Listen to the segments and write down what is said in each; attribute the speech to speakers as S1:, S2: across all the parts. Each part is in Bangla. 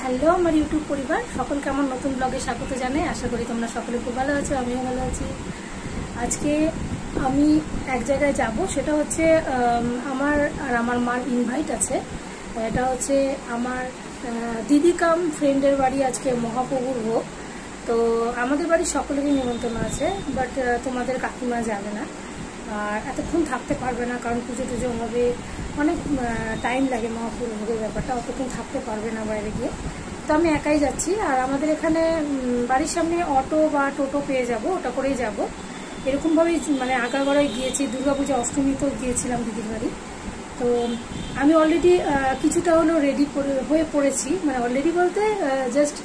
S1: হ্যালো আমার ইউটিউব পরিবার সকলকে আমার নতুন ব্লগে স্বাগত জানাই। আশা করি তোমরা সকলে খুব ভালো আছো, আমিও ভালো আছি। আজকে আমি এক জায়গায় যাব, সেটা হচ্ছে আমার আর আমার মার ইনভাইট আছে। এটা হচ্ছে আমার দিদি কাম ফ্রেন্ডের বাড়ি। আজকে মহাপ্রভুর ভোগ, তো আমাদের বাড়ির সকলেরই নিমন্ত্রণ আছে, বাট তোমাদের কাকিমা যাবে না আর এতক্ষণ থাকতে পারবে না, কারণ পুজো টুজো হবে, অনেক টাইম লাগে মহাপ্রভুর ভোগের ব্যাপারটা, অতক্ষণ থাকতে পারবে না বাইরে গিয়ে। তো আমি একাই যাচ্ছি। আর আমাদের এখানে বাড়ির সামনে অটো বা টোটো পেয়ে যাব, ওটা করেই যাব। এরকমভাবেই মানে আগাগড়ায় গিয়েছি, দুর্গাপূজা অষ্টমীতেও গিয়েছিলাম দিদির বাড়ি। তো আমি অলরেডি কিছুটা হলো রেডি হয়ে পড়েছি, মানে অলরেডি বলতে জাস্ট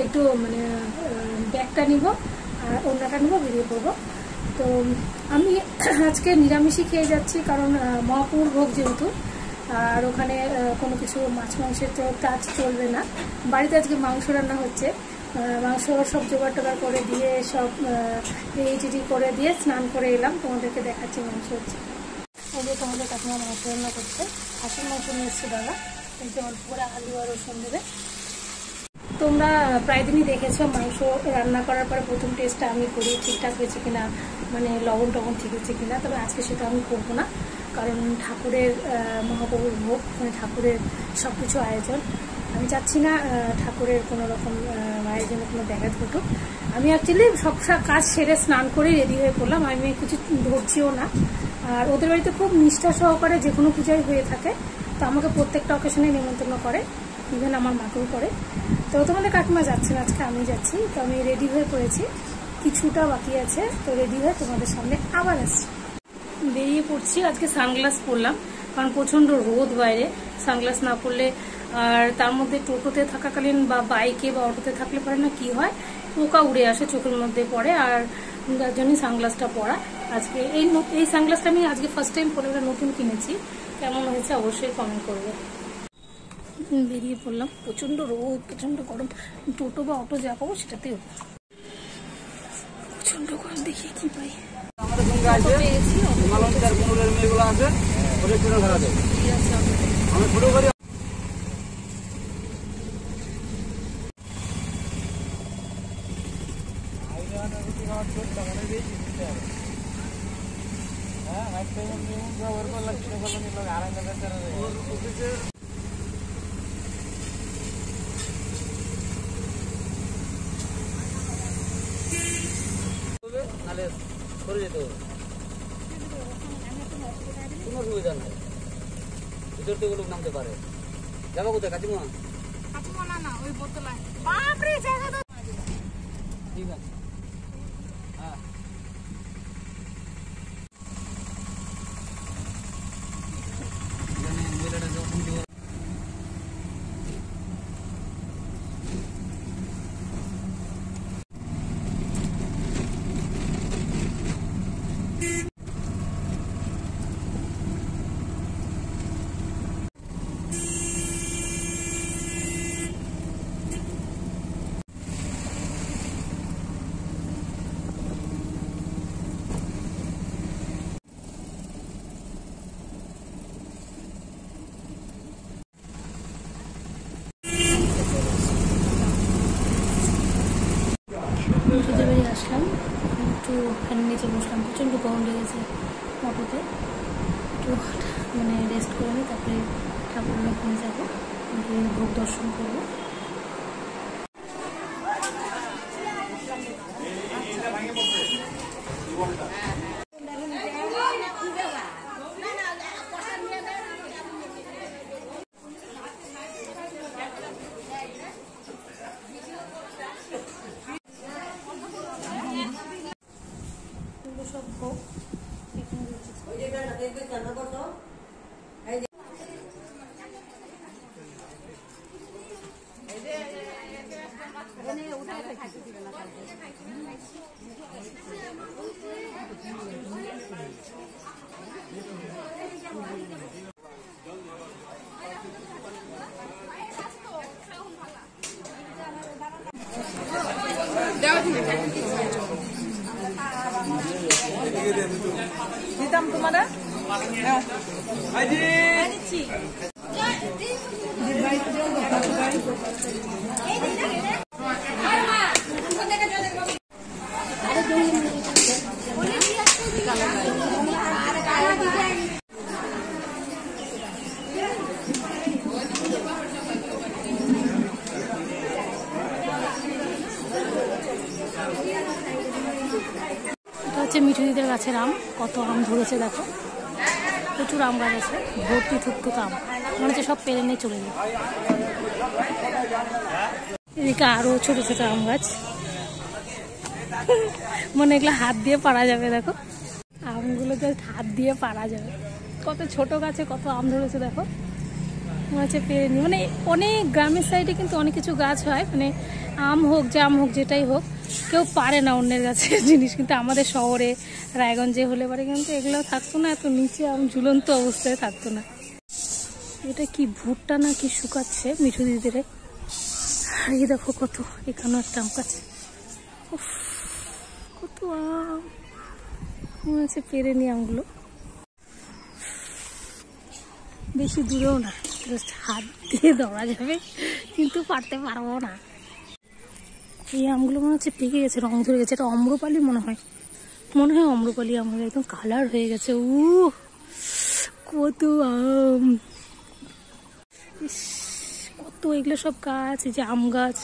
S1: একটু মানে ব্যাগটা নিব আর ওড়নাটা নিব, বেরিয়ে পড়বো। তো আমি আজকে নিরামিষই খেয়ে যাচ্ছি, কারণ মহাপ্রভুর ভোগ যেহেতু, আর ওখানে কোনো কিছু মাছ মাংসের তো কাজ চলবে না। বাড়িতে আজকে মাংস রান্না হচ্ছে, মাংস সব জোগাড় টোগাড় করে দিয়ে সব রেডি করে দিয়ে স্নান করে এলাম। তোমাদেরকে দেখাচ্ছি মাংস হচ্ছে। এই যে তোমাদের কাকিমা মাংস রান্না করছে, হাঁসের মাংস নিয়ে এসছে দাদা। এই যে অল্প করে আলু আর রসুন দেবে। তোমরা প্রায় দিনই দেখেছো মাংস রান্না করার পরে প্রথম টেস্টটা আমি করি, ঠিকঠাক হয়েছে কিনা, মানে লবণ টবণ ঠিক হচ্ছে কিনা। তবে আজকে সেটা আমি করবো না, কারণ ঠাকুরের মহাপ্রভুর ভোগ, মানে ঠাকুরের সব কিছু আয়োজন, আমি চাচ্ছি না ঠাকুরের কোনো রকম আয়োজনে কোনো ব্যাঘাত ঘটুক। আমি অ্যাকচুয়ালি সব কাজ সেরে স্নান করে রেডি হয়ে পড়লাম, আমি কিছু ধরছিও না। আর ওদের বাড়িতে খুব নিষ্ঠা সহকারে যে কোনো পূজাই হয়ে থাকে, তো আমাকে প্রত্যেকটা অকেশনে নিমন্ত্রণ করে, ইভেন আমার মাকেও করে। তো তোমাদের কাকিমা যাচ্ছে না, আজকে আমি যাচ্ছি। তো আমি রেডি হয়ে পড়েছি, কিছুটা বাকি আছে, তো রেডি হয়ে তোমাদের সামনে আবার আসছি। বেরিয়ে পড়ছি। আজকে সানগ্লাস পরলাম, কারণ প্রচণ্ড রোদ বাইরে, সানগ্লাস না পরলে, আর তার মধ্যে টোটোতে থাকাকালীন বা বাইকে বা অটোতে থাকলে পরে না কি হয়, পোকা উড়ে আসে চোখের মধ্যে পড়ে, আর তার জন্যই সানগ্লাসটা পরা। আজকে এই সানগ্লাসটা আমি আজকে ফার্স্ট টাইম পরে, নতুন কিনেছি। কেমন হয়েছে অবশ্যই কমেন্ট করবে। বেরিয়ে পড়লাম, প্রচণ্ড রোদ, প্রচণ্ড গরম, টোটো বা অটো যা পাবো সেটাতেও প্রচণ্ড গরম। দেখি কি পাই।
S2: কোনো সুবিধা নাই, ভিতর থেকে লোক নামতে পারে। যাবো কোথায়? কাকিমা না ওই বোতলায়। ঠিক আছে, হ্যাঁ। মহিলাটা যখন
S1: পুজো বেরিয়ে আসলাম, একটু ফ্যানের নিচে বসলাম, প্রচণ্ড গরম লেগেছে অটোতে। একটু মানে রেস্ট করে নিই, তারপরে ঠাকুরের ওখানে যাবো, ভোগ দর্শন করবো। সব ভোগ এখানে
S3: দিতাম তোমার
S1: হচ্ছে মিঠুদিদের গাছের আম। কত আম ধরেছে দেখো, প্রচুর আম গাছ আছে, ভর্তি থুকথুক আম, মনে হচ্ছে সব পেরে নিয়ে চলে যায়। এদিকে আরো ছোট ছোট আম গাছ, মনে এগুলো হাত দিয়ে পারা যাবে। দেখো আমগুলো জাস্ট হাত দিয়ে পারা যাবে, কত ছোট গাছে কত আম ধরেছে দেখো, মনে হচ্ছে পেরে নি। মানে অনেক গ্রামের সাইডে কিন্তু অনেক কিছু গাছ হয়, মানে আম হোক জাম হোক যেটাই হোক কেউ পারে না অন্যের গাছের জিনিস, কিন্তু আমাদের শহরে রায়গঞ্জে হলে পারে কিন্তু এগুলো থাকতো না, এত নিচে আম ঝুলন্ত অবস্থায় থাকতো না। এটা কি ভুট্টা না কি শুকাচ্ছে মিঠু দিদিরে। এই দেখো কত, এখানেও একটা আম গাছ, কত আম, মনে হচ্ছে পেরে নি আমগুলো। বেশি দূরেও না, জাস্ট হাত দিয়ে দৌড়া যাবে, কিন্তু পারতে পারবো না। এই আমগুলো মনে হচ্ছে পেকে গেছে, রং ধরে গেছে, এটা অম্রপালি মনে হয় অম্রপালি আম, একদম কালার হয়ে গেছে। কত আম, কত এগুলো সব গাছ, এই যে আম গাছ,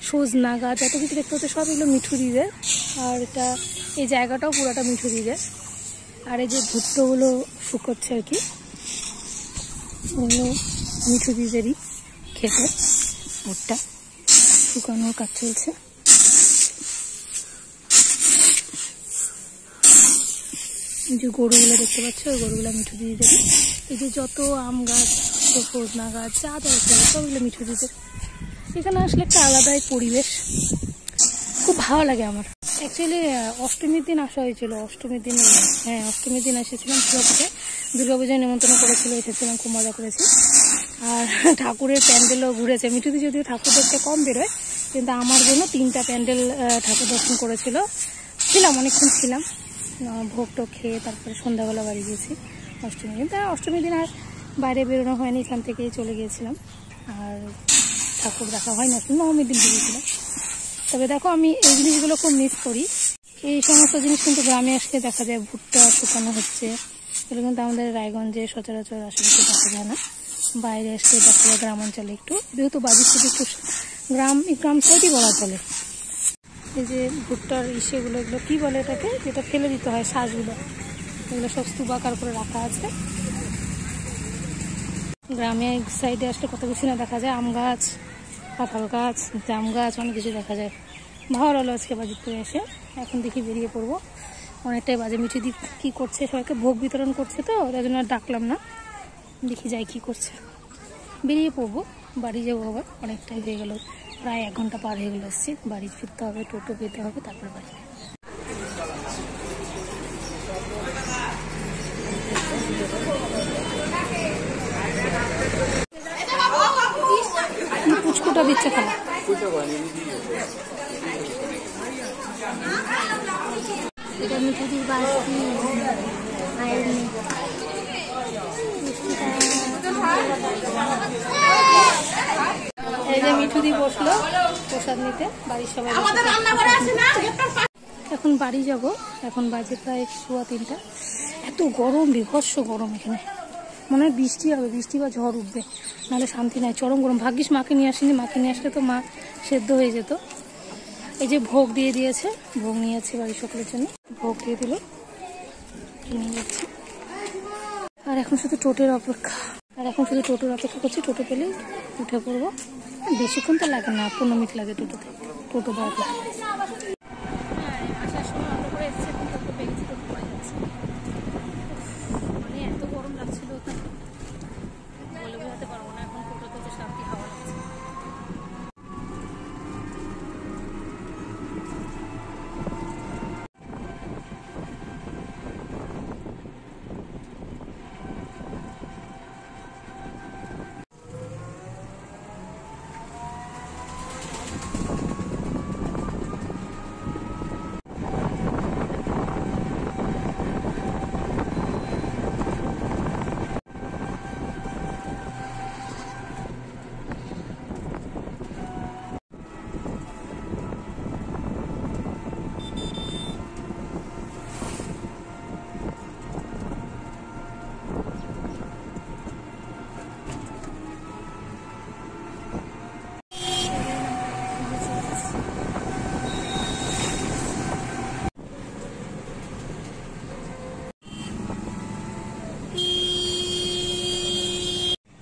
S1: সজনা গাছ, এত কিছু দেখতে হচ্ছে সব এগুলো মিঠু দিদের। আর এটা এই জায়গাটাও পুরোটা মিঠু দিদের। আর এই যে ভুট্টোগুলো শুকোচ্ছে আর কি, মিঠু দিদেরই খেতে ভুট্টা শুকানোর কাজ চলছে। যে গরুগুলো দেখতে পাচ্ছ, ওই গরুগুলো মিঠু দিদিদের। এই যে যত আম গাছ, সজনা গাছ, যা যা দেখতে পাচ্ছ ওগুলো মিঠু দিদিদের। এখানে আসলে একটা আলাদাই পরিবেশ, খুব ভালো লাগে আমার। অ্যাকচুয়ালি অষ্টমীর দিন আসা হয়েছিল, অষ্টমীর দিন, হ্যাঁ অষ্টমীর দিন এসেছিলাম দুর্গাপূজায় নিমন্ত্রণ করেছিল, এসেছিলাম, খুব মজা করেছি। আর ঠাকুরের প্যান্ডেলও ঘুরেছে। মিঠুদি যদিও ঠাকুর দেখতে কম বেরোয়, কিন্তু আমার জন্য 3টা প্যান্ডেল ঠাকুর দর্শন করেছিল। ছিলাম, অনেকক্ষণ ছিলাম, ভোগ টোগ খেয়ে তারপরে সন্ধ্যাবেলা বাড়ি গিয়েছি অষ্টমীর দিন। তাই অষ্টমীর দিন আর বাইরে বেরোনো হয়নি, এখান থেকেই চলে গিয়েছিলাম, আর ঠাকুর দেখা হয় না, নবমীর দিন বেরিয়েছিলাম। তবে দেখো আমি এই জিনিসগুলো খুব মিস করি, এই সমস্ত জিনিস কিন্তু গ্রামে আসলে দেখা যায়, ভুট্টা শুকানো হচ্ছে, এগুলো কিন্তু আমাদের রায়গঞ্জে সচরাচর আশেপাশে দেখা যায় না। বাইরে আসলে দেখা যায় গ্রাম অঞ্চলে একটু, যেহেতু বাড়ির থেকে একটু গ্রাম সাইডই বলা চলে। এই যে ভুট্টার ইসেগুলো, এগুলো কি বলে এটাকে, যেটা ফেলে দিতে হয় শ্বাসগুলো, এগুলো সব স্তূপাকার করে রাখা আছে। গ্রামে সাইডে আসলে কত কিছু না দেখা যায়, আম গাছ, কাঁঠাল গাছ, জাম গাছ, অনেক কিছু দেখা যায়। ভালো হলো আজকে বাজিত করে এসে, এখন দেখি বেরিয়ে পড়বো, অনেকটাই বাজে। মিঠু দি কি করছে, সবাইকে ভোগ বিতরণ করছে, তো তার জন্য আর ডাকলাম না, দেখি যাই কি করছে। বেরিয়ে পড়বো, বাড়ি যাবো আবার, অনেকটাই হয়ে গেল, প্রায় 1 ঘন্টা পার হয়ে গেল আসছি। বাড়ি ফিরতে হবে, টোটো পেতে হবে, তারপরে বাড়ি। পুচকুটা দিচ্ছে খালা, এটা মিঠুদির বাসি। এই যে মিঠুদি বসলো প্রসাদ নিতে, বাড়ির সবাই। এখন বাড়ি যাব, এখন বাজে প্রায় 2:15। এত গরম, বিভৎস গরম এখানে, মনে হয় বৃষ্টি হবে, বৃষ্টি বা ঝড় উঠবে, নাহলে শান্তি নাই, চরম গরম। ভাগ্যিস মাকে নিয়ে আসিনি, মাকে নিয়ে আসলে তো মা সেদ্ধ হয়ে যেত। এই যে ভোগ দিয়ে দিয়েছে, ভোগ নিয়ে যাচ্ছি বাড়ির সকলের জন্য, ভোগ দিয়ে দিল, কিনে যাচ্ছি। আর এখন শুধু টোটোর অপেক্ষা, করছি, টোটো পেলেই উঠে পড়বো। বেশিক্ষণ তো লাগে না, 15 মিনিট লাগে টোটোতে, টোটো দাঁড়াতে। আসার সময় অটো করে এসেছে, এখন টোটো পেয়ে গেছি, টোটো পাওয়া যাচ্ছে। মানে এত গরম লাগছিল ওখানে, বলে বোঝাতে পারবো না। এখন টোটোতে তো শান্তি হাওয়া লাগছে।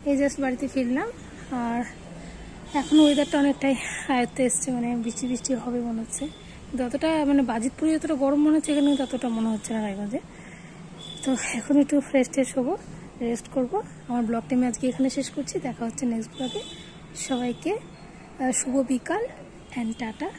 S1: এই জাস্ট বাড়িতে ফিরলাম। আর এখন ওয়েদারটা অনেকটাই আয়ত্তে এসছে, মানে বৃষ্টি বৃষ্টি হবে মনে হচ্ছে, কিন্তু অতটা মানে বাজিতপুরে যতটা গরম মনে হচ্ছে এখানে কিন্তু ততটা মনে হচ্ছে না রায়গঞ্জে। তো এখন একটু ফ্রেশ ট্রেশ হবো, রেস্ট করবো। আমার ব্লগটা আমি আজকে এখানে শেষ করছি, দেখা হচ্ছে নেক্সট ব্লগে। সবাইকে শুভ বিকাল অ্যান্ড টাটা।